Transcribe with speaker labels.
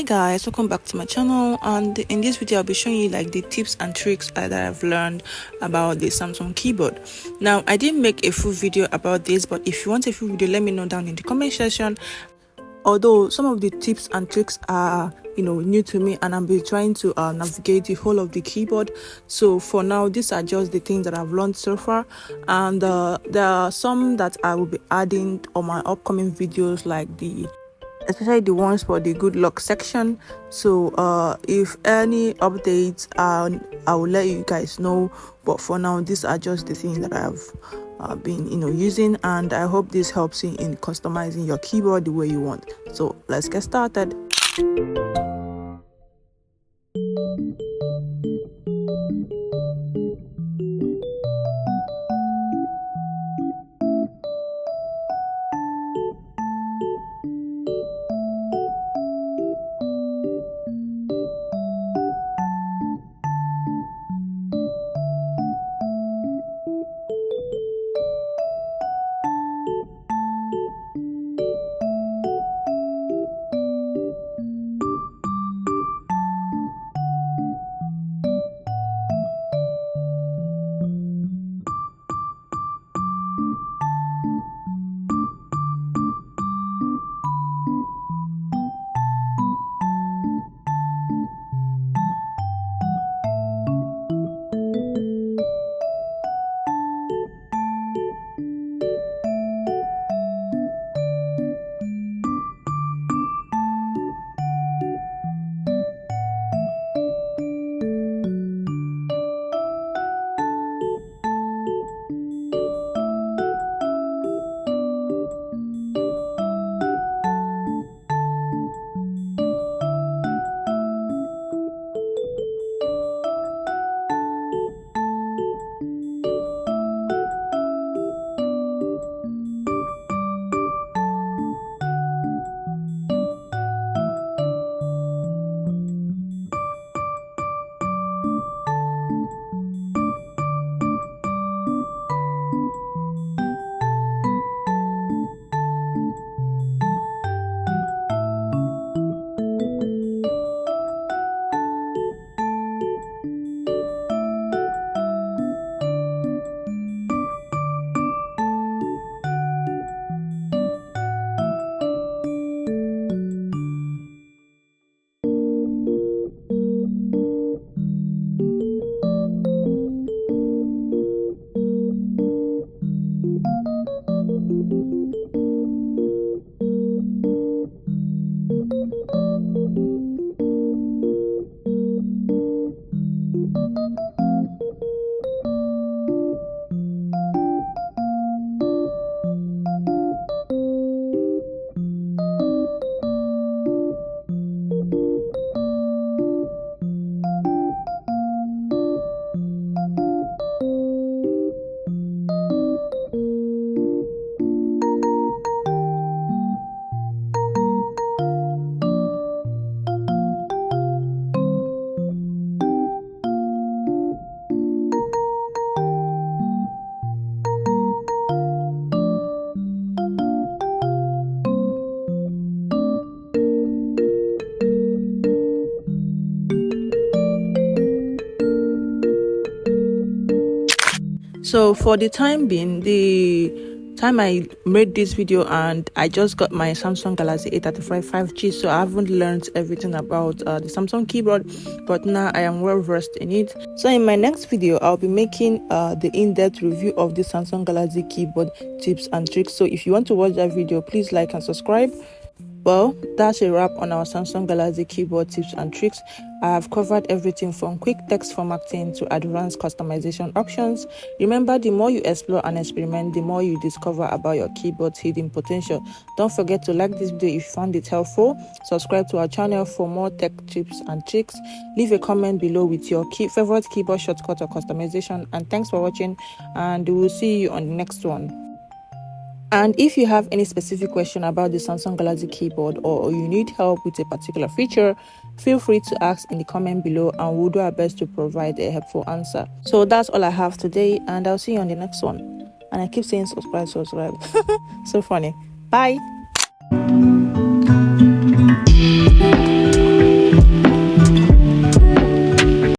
Speaker 1: Guys, welcome back to my channel, and in this video I'll be showing you like the tips and tricks that I've learned about the Samsung keyboard. Now, I didn't make a full video about this, but if you want a full video, let me know down in the comment section. Although some of the tips and tricks are new to me, and I'll be trying to navigate the whole of the keyboard. So for now, these are just the things that I've learned so far, and there are some that I will be adding on my upcoming videos, like especially the ones for the good luck section. So if any updates, I will let you guys know, but for now these are just the things that I've been using, and I hope this helps you in customizing your keyboard the way you want. So let's get started. So for the time being, the time I made this video, and I just got my Samsung Galaxy A35 5G, so I haven't learned everything about the Samsung keyboard, but now I am well versed in it. So in my next video, I'll be making the in-depth review of the Samsung Galaxy keyboard tips and tricks. So if you want to watch that video, please like and subscribe. Well, that's a wrap on our Samsung Galaxy keyboard tips and tricks. I have covered everything from quick text formatting to advanced customization options. Remember, the more you explore and experiment, the more you discover about your keyboard's hidden potential. Don't forget to like this video if you found it helpful. Subscribe to our channel for more tech tips and tricks. Leave a comment below with your favorite keyboard shortcut or customization. And thanks for watching, and we will see you on the next one. And if you have any specific question about the Samsung Galaxy keyboard, or you need help with a particular feature, feel free to ask in the comment below, and we'll do our best to provide a helpful answer. So that's all I have today, and I'll see you on the next one. And I keep saying subscribe. So funny. Bye.